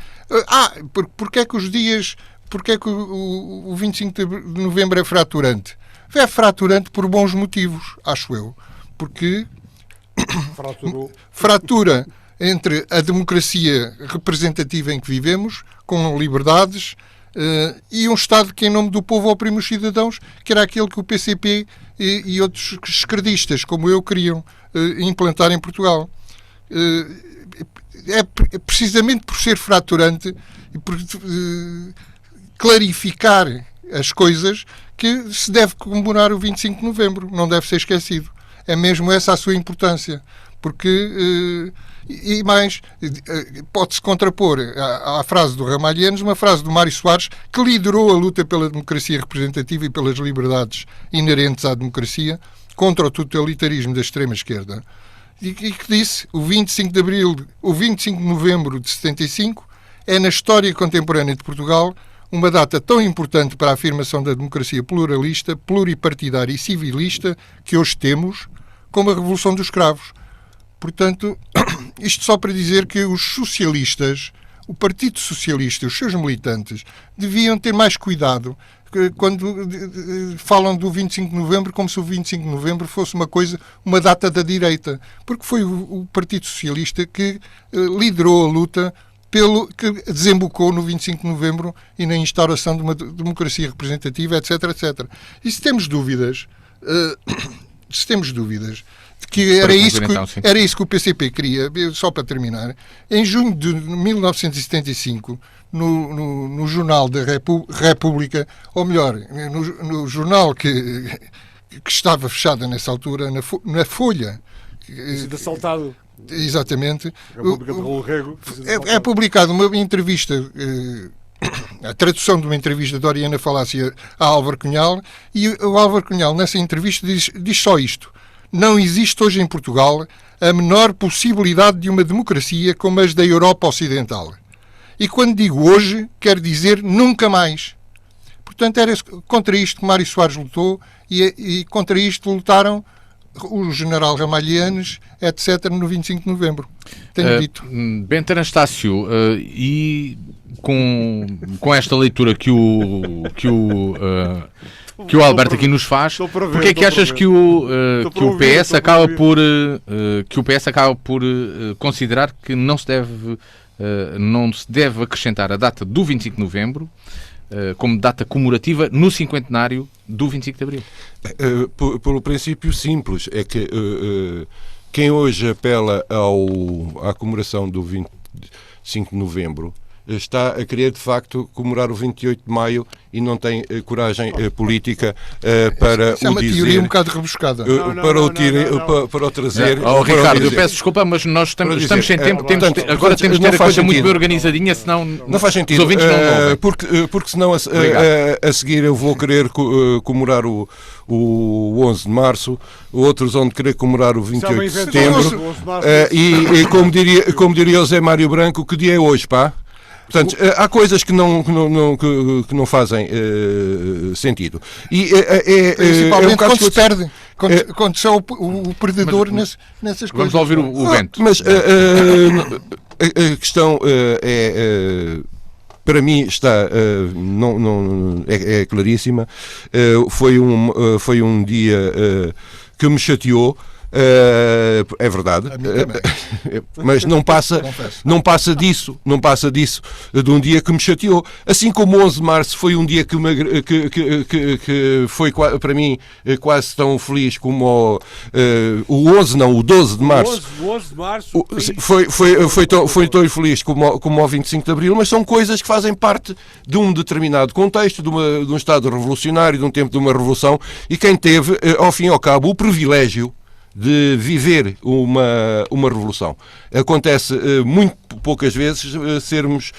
Porque é que os dias... Porque é que o 25 de novembro é fraturante? É fraturante por bons motivos, acho eu. Porque fratura entre a democracia representativa em que vivemos, com liberdades, e um Estado que, em nome do povo, oprime os cidadãos, que era aquele que o PCP e outros esquerdistas, como eu, queriam implantar em Portugal. É precisamente por ser fraturante e por clarificar as coisas que se deve comemorar o 25 de novembro. Não deve ser esquecido. É mesmo essa a sua importância. Porque... E mais, pode-se contrapor à frase do Ramalhianes uma frase do Mário Soares, que liderou a luta pela democracia representativa e pelas liberdades inerentes à democracia contra o totalitarismo da extrema-esquerda, e que disse: o 25 de Abril, o 25 de Novembro de 75 é, na história contemporânea de Portugal, uma data tão importante para a afirmação da democracia pluralista, pluripartidária e civilista que hoje temos, como a Revolução dos Cravos. Portanto, isto só para dizer que os socialistas, o Partido Socialista e os seus militantes deviam ter mais cuidado quando falam do 25 de novembro como se o 25 de novembro fosse uma data da direita. Porque foi o Partido Socialista que liderou a luta que desembocou no 25 de novembro e na instauração de uma democracia representativa, etc, etc. E se temos dúvidas... que era isso que o PCP queria, só para terminar, em junho de 1975, no jornal da República, ou melhor, no jornal que estava fechada nessa altura, na Folha. Sido assaltado. Exatamente. República de Rolo Rego. É publicada uma entrevista... a tradução de uma entrevista de Oriana Falácia a Álvaro Cunhal, e o Álvaro Cunhal nessa entrevista diz só isto: não existe hoje em Portugal a menor possibilidade de uma democracia como as da Europa Ocidental. E quando digo hoje, quer dizer nunca mais. Portanto, era contra isto que Mário Soares lutou e contra isto lutaram o general Ramalhianes, etc., no 25 de novembro. Tenho dito. Bento Anastácio, e com esta leitura que o Alberto aqui nos faz, porque é que achas que o PS acaba por considerar que não se deve acrescentar a data do 25 de novembro como data comemorativa no cinquentenário do 25 de abril? Pelo princípio simples, é que quem hoje apela à comemoração do 25 de novembro está a querer, de facto, comemorar o 28 de maio e não tem coragem política para Essa é uma o dizer. teoria um bocado rebuscada. Para o trazer. Ricardo, eu peço desculpa, mas nós estamos sem tempo. Agora temos de ter a coisa muito bem organizadinha, senão não faz sentido. Os ouvintes não ouvem. Porque senão a seguir eu vou querer comemorar o 11 de março, outros vão querer comemorar o 28 de setembro. E como diria o Zé Mário Branco, que dia é hoje, pá? Portanto, há coisas que não fazem sentido. Principalmente quando se perde, quando só o perdedor nessas coisas. Vamos ouvir o Bento. Mas a questão para mim está é claríssima. Foi um dia que me chateou. É verdade, mas não passa disso de um dia que me chateou, assim como o 11 de março foi um dia que foi para mim quase tão feliz como o 12 de março. O 11 de março foi tão feliz como o 25 de abril, mas são coisas que fazem parte de um determinado contexto, de um Estado revolucionário, de um tempo de uma revolução, e quem teve, ao fim e ao cabo, o privilégio de viver uma revolução. Acontece muito poucas vezes sermos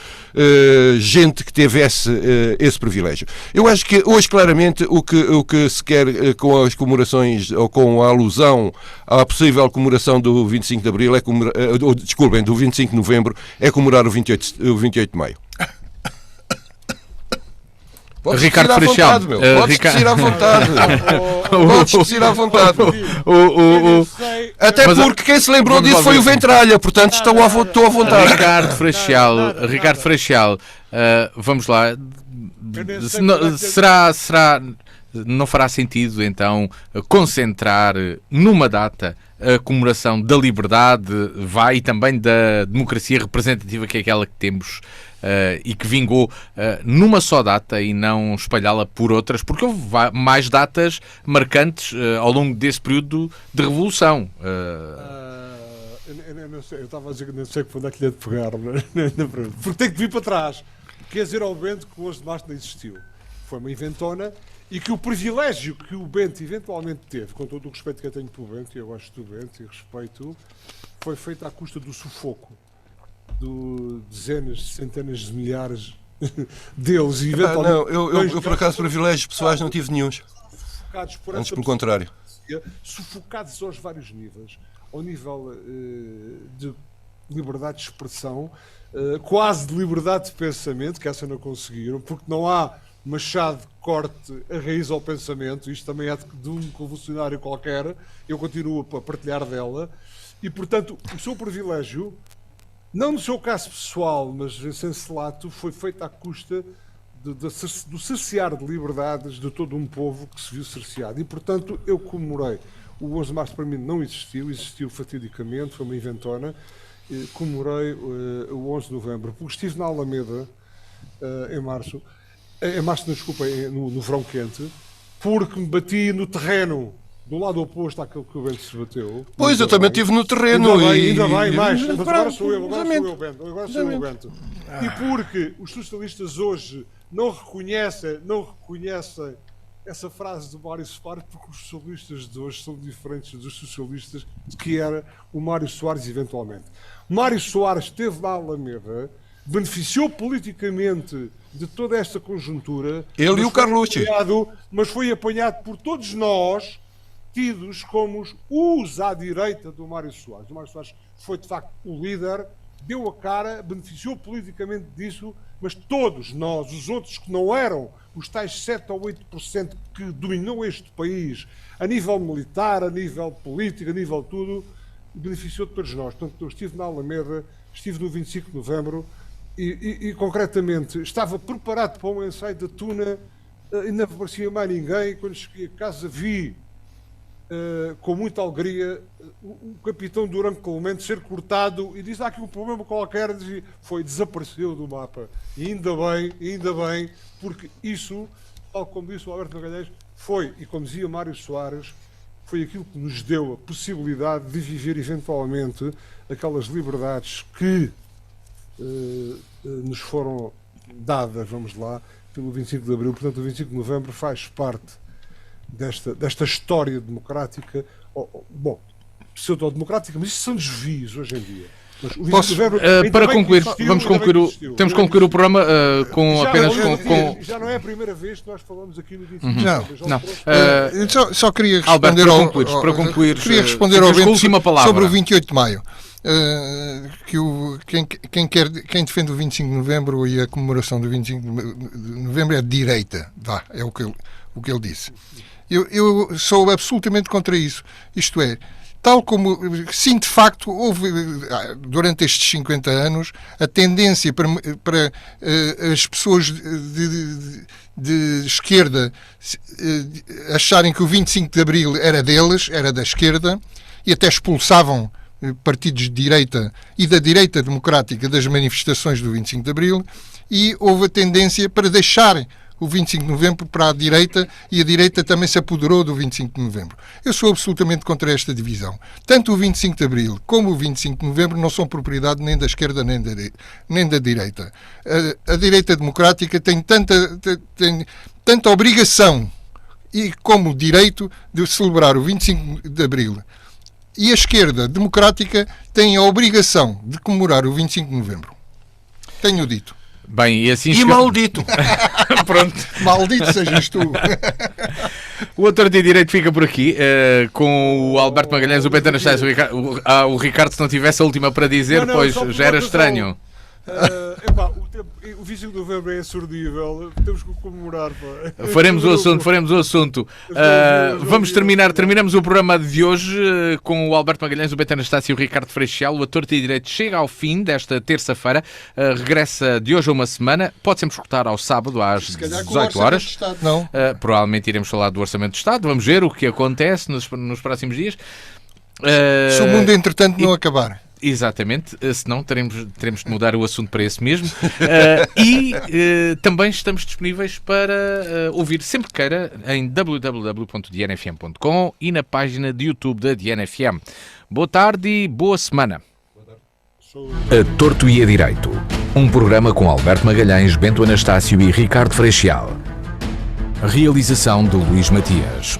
gente que teve esse privilégio. Eu acho que hoje, claramente, o que se quer com as comemorações, ou com a alusão à possível comemoração do 25 de Abril, do 25 de Novembro, é comemorar o 28 de Maio. Podes Ricardo Freixal, Podes dizer à vontade. Podes dizer à vontade. Até porque quem se lembrou disso foi o Ventralha, portanto estou à vontade. Ricardo Freixal, vamos lá. Não fará sentido então concentrar numa data a comemoração da liberdade, e também da democracia representativa, que é aquela que temos e que vingou numa só data e não espalhá-la por outras, porque houve mais datas marcantes ao longo desse período de revolução. Eu estava a dizer que não sei que onde é que lhe é de pegar, porque tem que vir para trás. Quer dizer ao Bento que o 11 de março não existiu. Foi uma inventona, e que o privilégio que o Bento eventualmente teve, com todo o respeito que eu tenho pelo Bento, e eu gosto do Bento e respeito, foi feito à custa do sufoco de dezenas, centenas de milhares deles. E eventualmente, eu por acaso privilégios pessoais não tive nenhum. Antes pelo contrário. Sufocados aos vários níveis. Ao nível de liberdade de expressão, quase de liberdade de pensamento, que essa não conseguiram, porque não há machado que corte a raiz ao pensamento. Isto também é de um revolucionário qualquer, eu continuo a partilhar dela, e portanto o seu privilégio, não no seu caso pessoal, mas sem lato, foi feito à custa do cercear de liberdades de todo um povo que se viu cerceado, e portanto eu comemorei. O 11 de março para mim não existiu fatidicamente, foi uma inventona. Comemorei o 11 de novembro, porque estive na Alameda no verão quente, porque me bati no terreno do lado oposto àquele que o Bento se bateu. Pois, eu também estive no terreno. Ainda bem, mais. Mas agora sou eu, Bento. E porque os socialistas hoje não reconhecem essa frase do Mário Soares, porque os socialistas de hoje são diferentes dos socialistas que era o Mário Soares eventualmente. Mário Soares esteve na Alameda, beneficiou politicamente de toda esta conjuntura. Ele e o Carlucci. Mas foi apanhado por todos nós, tidos como os à direita do Mário Soares. O Mário Soares foi de facto o líder, deu a cara, beneficiou politicamente disso, mas todos nós, os outros que não eram os tais 7 ou 8% que dominou este país, a nível militar, a nível político, a nível tudo, beneficiou de todos nós. Portanto, eu estive na Alameda, estive no 25 de novembro e concretamente, estava preparado para um ensaio da tuna e não aparecia mais ninguém. Quando cheguei a casa, vi com muita alegria o capitão Durão Clemente ser cortado e disse: há aqui um problema qualquer, desapareceu do mapa. E ainda bem, porque isso, tal como disse o Alberto Magalhães, foi, e como dizia Mário Soares, foi aquilo que nos deu a possibilidade de viver eventualmente aquelas liberdades que nos foram dadas, vamos lá, pelo 25 de Abril. Portanto, o 25 de Novembro faz parte desta história democrática, pseudo-democrática, mas isso são desvios hoje em dia. Mas o 25 de Novembro, para concluir, temos que concluir o programa Já não é a primeira vez que nós falamos aqui no 25 de Novembro. Só queria responder queria responder ao Bento sobre o 28 de Maio. Quem defende o 25 de Novembro e a comemoração do 25 de Novembro é de direita. É o que ele disse. Eu sou absolutamente contra isso. Isto é, tal como, sim, de facto, houve, durante estes 50 anos, a tendência para as pessoas de esquerda acharem que o 25 de Abril era deles, era da esquerda, e até expulsavam partidos de direita e da direita democrática das manifestações do 25 de Abril, e houve a tendência para deixar o 25 de Novembro para a direita, e a direita também se apoderou do 25 de Novembro. Eu sou absolutamente contra esta divisão. Tanto o 25 de Abril como o 25 de Novembro não são propriedade nem da esquerda nem da direita. A direita democrática tem tanta obrigação e como direito de celebrar o 25 de Abril. E a esquerda democrática tem a obrigação de comemorar o 25 de Novembro. Tenho dito. Bem, e assim... E maldito! Pronto. Maldito sejas tu! O Autor de Direito fica por aqui, com o Alberto Magalhães, o Bento Anastácio, o Ricardo, se não tivesse a última para dizer, pois já era estranho. O 25 de Novembro é insurdível, temos que comemorar. Faremos o assunto. Terminamos o programa de hoje com o Alberto Magalhães, o Bento Anastácio e o Ricardo Freixal. O Autor de Direito chega ao fim desta terça-feira, regressa de hoje a uma semana, pode sempre escutar ao sábado às 18 horas. Não. Provavelmente iremos falar do Orçamento do Estado, vamos ver o que acontece nos próximos dias. Se o mundo, entretanto, não acabar. Exatamente, senão teremos de mudar o assunto para esse mesmo. Também estamos disponíveis para ouvir sempre que queira em www.dnfm.com e na página de YouTube da DNFM. Boa tarde e boa semana. A Torto e a Direito. Um programa com Alberto Magalhães, Bento Anastácio e Ricardo Freixal. Realização de Luís Matias.